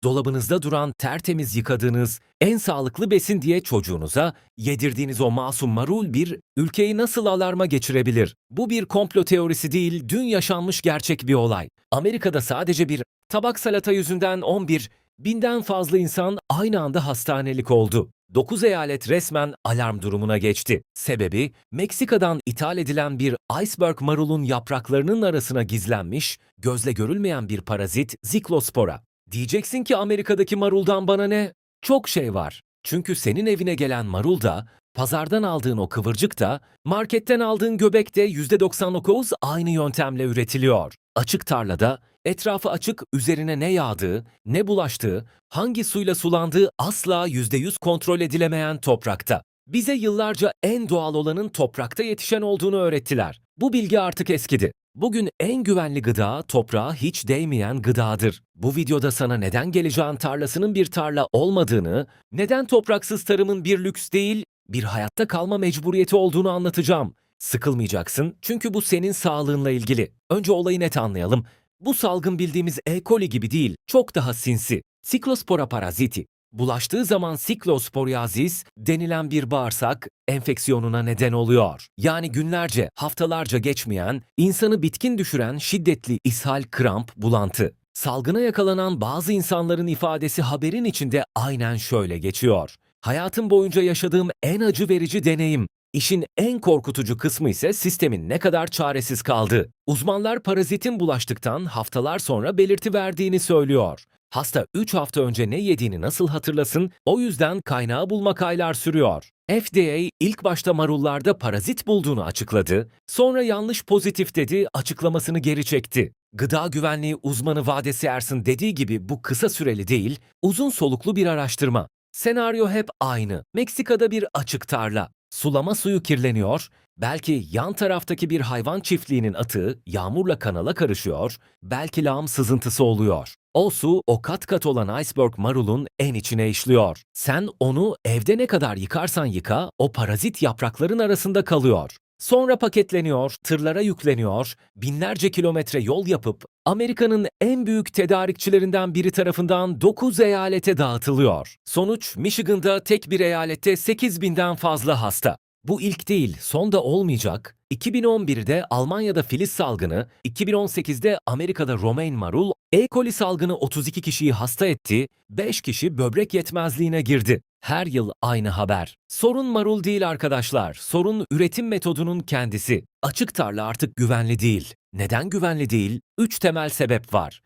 dolabınızda duran tertemiz yıkadığınız en sağlıklı besin diye çocuğunuza yedirdiğiniz o masum marul bir ülkeyi nasıl alarma geçirebilir? Bu bir komplo teorisi değil, dün yaşanmış gerçek bir olay. Amerika'da sadece bir tabak salata yüzünden 11 binden fazla insan aynı anda hastanelik oldu. 9 eyalet resmen alarm durumuna geçti. Sebebi, Meksika'dan ithal edilen bir iceberg marulun yapraklarının arasına gizlenmiş, gözle görülmeyen bir parazit Ziklospora. Diyeceksin ki Amerika'daki maruldan bana ne? Çok şey var. Çünkü senin evine gelen marul da, pazardan aldığın o kıvırcık da, marketten aldığın göbek de %99 aynı yöntemle üretiliyor. Açık tarlada, etrafı açık, üzerine ne yağdığı, ne bulaştığı, hangi suyla sulandığı asla %100 kontrol edilemeyen toprakta. Bize yıllarca en doğal olanın toprakta yetişen olduğunu öğrettiler. Bu bilgi artık eskidi. Bugün en güvenli gıda toprağa hiç değmeyen gıdadır. Bu videoda sana neden geleceğin tarlasının bir tarla olmadığını, neden topraksız tarımın bir lüks değil, bir hayatta kalma mecburiyeti olduğunu anlatacağım. Sıkılmayacaksın çünkü bu senin sağlığınla ilgili. Önce olayı net anlayalım. Bu salgın bildiğimiz E. coli gibi değil, çok daha sinsi. Siklospora paraziti. Bulaştığı zaman Siklosporiasis denilen bir bağırsak enfeksiyonuna neden oluyor. Yani günlerce, haftalarca geçmeyen, insanı bitkin düşüren şiddetli ishal, kramp, bulantı. Salgına yakalanan bazı insanların ifadesi haberin içinde aynen şöyle geçiyor. Hayatım boyunca yaşadığım en acı verici deneyim. İşin en korkutucu kısmı ise sistemin ne kadar çaresiz kaldığı. Uzmanlar parazitin bulaştıktan haftalar sonra belirti verdiğini söylüyor. Hasta 3 hafta önce ne yediğini nasıl hatırlasın, o yüzden kaynağı bulmak aylar sürüyor. FDA ilk başta marullarda parazit bulduğunu açıkladı, sonra yanlış pozitif dedi, açıklamasını geri çekti. Gıda güvenliği uzmanı Vadesi Ersin dediği gibi bu kısa süreli değil, uzun soluklu bir araştırma. Senaryo hep aynı. Meksika'da bir açık tarla. Sulama suyu kirleniyor, belki yan taraftaki bir hayvan çiftliğinin atığı yağmurla kanala karışıyor, belki lağım sızıntısı oluyor. O su o kat kat olan iceberg marulun en içine işliyor. Sen onu evde ne kadar yıkarsan yıka, o parazit yaprakların arasında kalıyor. Sonra paketleniyor, tırlara yükleniyor, binlerce kilometre yol yapıp Amerika'nın en büyük tedarikçilerinden biri tarafından 9 eyalete dağıtılıyor. Sonuç, Michigan'da tek bir eyalette 8.000'den fazla hasta. Bu ilk değil, son da olmayacak. 2011'de Almanya'da filiz salgını, 2018'de Amerika'da romaine marul, E. coli salgını 32 kişiyi hasta etti, 5 kişi böbrek yetmezliğine girdi. Her yıl aynı haber. Sorun marul değil arkadaşlar, sorun üretim metodunun kendisi. Açık tarla artık güvenli değil. Neden güvenli değil? 3 temel sebep var.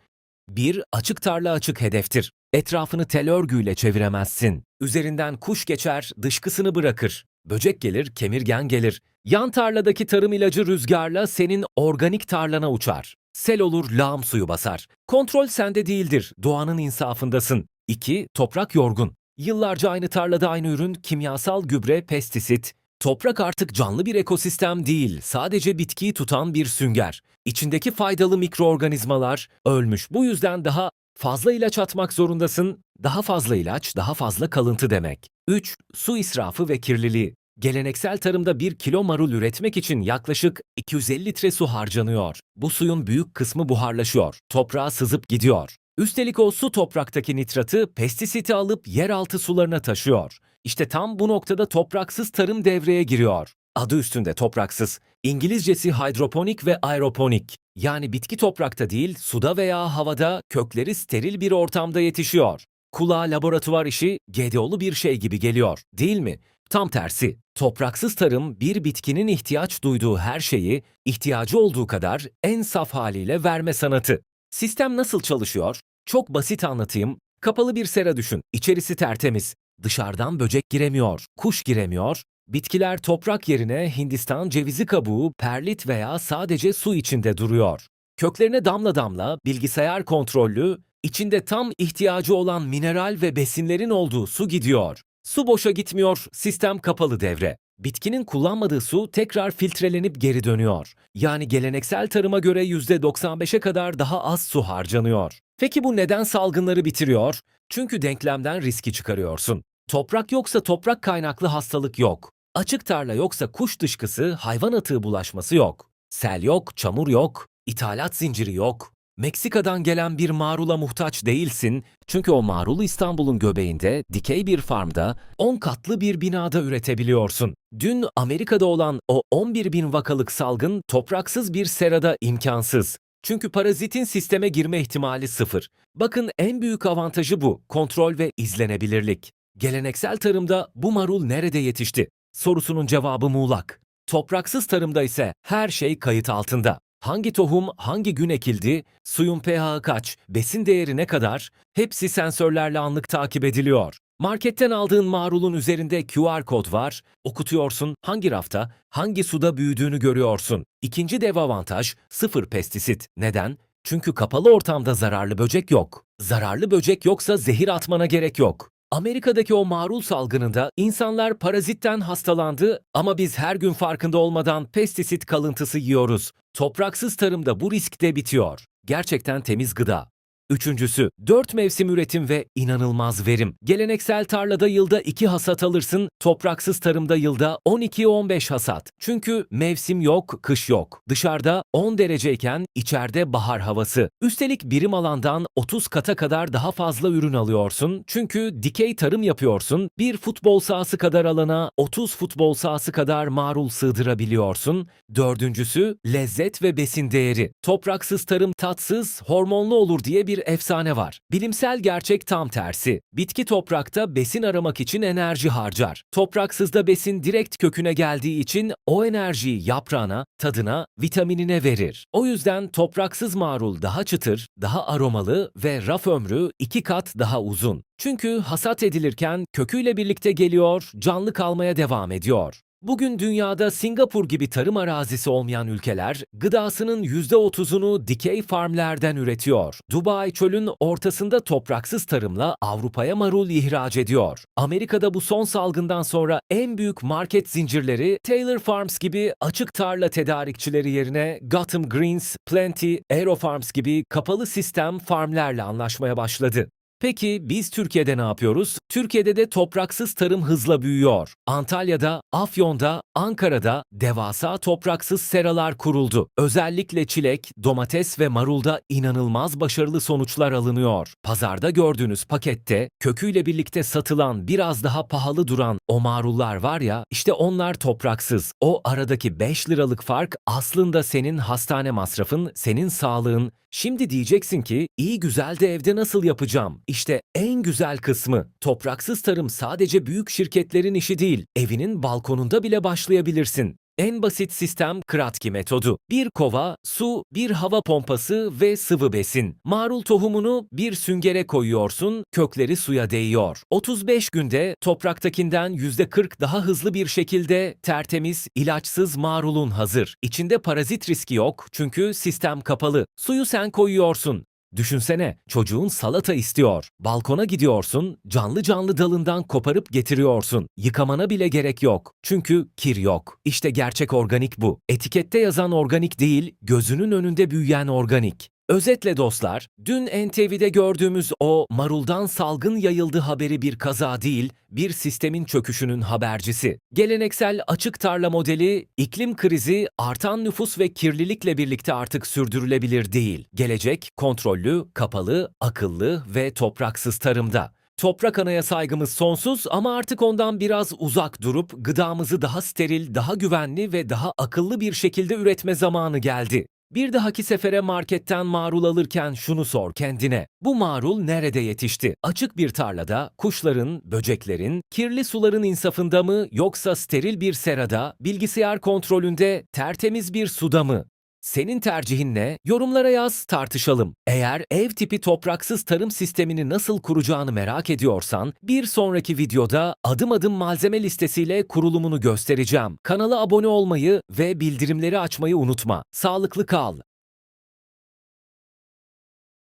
1. Açık tarla açık hedeftir. Etrafını tel örgüyle çeviremezsin. Üzerinden kuş geçer, dışkısını bırakır. Böcek gelir, kemirgen gelir. Yan tarladaki tarım ilacı rüzgarla senin organik tarlana uçar. Sel olur, lağım suyu basar. Kontrol sende değildir, doğanın insafındasın. 2. Toprak yorgun. Yıllarca aynı tarlada aynı ürün, kimyasal gübre, pestisit. Toprak artık canlı bir ekosistem değil, sadece bitkiyi tutan bir sünger. İçindeki faydalı mikroorganizmalar ölmüş. Bu yüzden daha fazla ilaç atmak zorundasın. Daha fazla ilaç, daha fazla kalıntı demek. 3. Su israfı ve kirliliği. Geleneksel tarımda 1 kilo marul üretmek için yaklaşık 250 litre su harcanıyor. Bu suyun büyük kısmı buharlaşıyor, toprağa sızıp gidiyor. Üstelik o su topraktaki nitratı, pestisiti alıp yeraltı sularına taşıyor. İşte tam bu noktada topraksız tarım devreye giriyor. Adı üstünde topraksız. İngilizcesi hidroponik ve aeroponik. Yani bitki toprakta değil, suda veya havada, kökleri steril bir ortamda yetişiyor. Kulağa laboratuvar işi, GDO'lu bir şey gibi geliyor, değil mi? Tam tersi. Topraksız tarım bir bitkinin ihtiyaç duyduğu her şeyi, ihtiyacı olduğu kadar en saf haliyle verme sanatı. Sistem nasıl çalışıyor? Çok basit anlatayım. Kapalı bir sera düşün. İçerisi tertemiz. Dışarıdan böcek giremiyor, kuş giremiyor. Bitkiler toprak yerine Hindistan cevizi kabuğu, perlit veya sadece su içinde duruyor. Köklerine damla damla, bilgisayar kontrollü, içinde tam ihtiyacı olan mineral ve besinlerin olduğu su gidiyor. Su boşa gitmiyor, sistem kapalı devre. Bitkinin kullanmadığı su tekrar filtrelenip geri dönüyor. Yani geleneksel tarıma göre %95'e kadar daha az su harcanıyor. Peki bu neden salgınları bitiriyor? Çünkü denklemden riski çıkarıyorsun. Toprak yoksa toprak kaynaklı hastalık yok. Açık tarla yoksa kuş dışkısı, hayvan atığı bulaşması yok. Sel yok, çamur yok, ithalat zinciri yok. Meksika'dan gelen bir marula muhtaç değilsin, çünkü o marulu İstanbul'un göbeğinde, dikey bir farmda, 10 katlı bir binada üretebiliyorsun. Dün Amerika'da olan o 11 bin vakalık salgın topraksız bir serada imkansız. Çünkü parazitin sisteme girme ihtimali sıfır. Bakın, en büyük avantajı bu, kontrol ve izlenebilirlik. Geleneksel tarımda bu marul nerede yetişti sorusunun cevabı muğlak. Topraksız tarımda ise her şey kayıt altında. Hangi tohum hangi gün ekildi, suyun pH'i kaç, besin değeri ne kadar, hepsi sensörlerle anlık takip ediliyor. Marketten aldığın marulun üzerinde QR kod var, okutuyorsun, hangi rafta, hangi suda büyüdüğünü görüyorsun. İkinci dev avantaj, sıfır pestisit. Neden? Çünkü kapalı ortamda zararlı böcek yok. Zararlı böcek yoksa zehir atmana gerek yok. Amerika'daki o marul salgınında insanlar parazitten hastalandı ama biz her gün farkında olmadan pestisit kalıntısı yiyoruz. Topraksız tarımda bu risk de bitiyor. Gerçekten temiz gıda. Üçüncüsü, 4 mevsim üretim ve inanılmaz verim. Geleneksel tarlada yılda 2 hasat alırsın, topraksız tarımda yılda 12-15 hasat. Çünkü mevsim yok, kış yok. Dışarıda 10 dereceyken içeride bahar havası. Üstelik birim alandan 30 kata kadar daha fazla ürün alıyorsun. Çünkü dikey tarım yapıyorsun. Bir futbol sahası kadar alana 30 futbol sahası kadar marul sığdırabiliyorsun. Dördüncüsü, lezzet ve besin değeri. Topraksız tarım tatsız, hormonlu olur diye bir efsane var. Bilimsel gerçek tam tersi. Bitki toprakta besin aramak için enerji harcar. Topraksızda besin direkt köküne geldiği için o enerjiyi yaprağına, tadına, vitaminine verir. O yüzden topraksız marul daha çıtır, daha aromalı ve raf ömrü 2 kat daha uzun. Çünkü hasat edilirken köküyle birlikte geliyor, canlı kalmaya devam ediyor. Bugün dünyada Singapur gibi tarım arazisi olmayan ülkeler gıdasının %30'unu dikey farmlerden üretiyor. Dubai çölün ortasında topraksız tarımla Avrupa'ya marul ihraç ediyor. Amerika'da bu son salgından sonra en büyük market zincirleri Taylor Farms gibi açık tarla tedarikçileri yerine Gotham Greens, Plenty, AeroFarms gibi kapalı sistem farmlerle anlaşmaya başladı. Peki biz Türkiye'de ne yapıyoruz? Türkiye'de de topraksız tarım hızla büyüyor. Antalya'da, Afyon'da, Ankara'da devasa topraksız seralar kuruldu. Özellikle çilek, domates ve marulda inanılmaz başarılı sonuçlar alınıyor. Pazarda gördüğünüz pakette köküyle birlikte satılan biraz daha pahalı duran o marullar var ya, işte onlar topraksız. O aradaki 5 liralık fark aslında senin hastane masrafın, senin sağlığın. Şimdi diyeceksin ki, iyi güzel de evde nasıl yapacağım? İşte en güzel kısmı, topraksız tarım sadece büyük şirketlerin işi değil, evinin balkonunda bile başlayabilirsin. En basit sistem Kratki metodu. Bir kova, su, bir hava pompası ve sıvı besin. Marul tohumunu bir süngere koyuyorsun, kökleri suya değiyor. 35 günde topraktakinden %40 daha hızlı bir şekilde tertemiz, ilaçsız marulun hazır. İçinde parazit riski yok çünkü sistem kapalı. Suyu sen koyuyorsun. Düşünsene, çocuğun salata istiyor. Balkona gidiyorsun, canlı canlı dalından koparıp getiriyorsun. Yıkamana bile gerek yok. Çünkü kir yok. İşte gerçek organik bu. Etikette yazan organik değil, gözünün önünde büyüyen organik. Özetle dostlar, dün NTV'de gördüğümüz o maruldan salgın yayıldı haberi bir kaza değil, bir sistemin çöküşünün habercisi. Geleneksel açık tarla modeli, iklim krizi, artan nüfus ve kirlilikle birlikte artık sürdürülebilir değil. Gelecek, kontrollü, kapalı, akıllı ve topraksız tarımda. Toprak anaya saygımız sonsuz ama artık ondan biraz uzak durup gıdamızı daha steril, daha güvenli ve daha akıllı bir şekilde üretme zamanı geldi. Bir dahaki sefere marketten marul alırken şunu sor kendine. Bu marul nerede yetişti? Açık bir tarlada, kuşların, böceklerin, kirli suların insafında mı yoksa steril bir serada, bilgisayar kontrolünde, tertemiz bir suda mı? Senin tercihin ne? Yorumlara yaz, tartışalım. Eğer ev tipi topraksız tarım sistemini nasıl kuracağını merak ediyorsan, bir sonraki videoda adım adım malzeme listesiyle kurulumunu göstereceğim. Kanala abone olmayı ve bildirimleri açmayı unutma. Sağlıklı kal.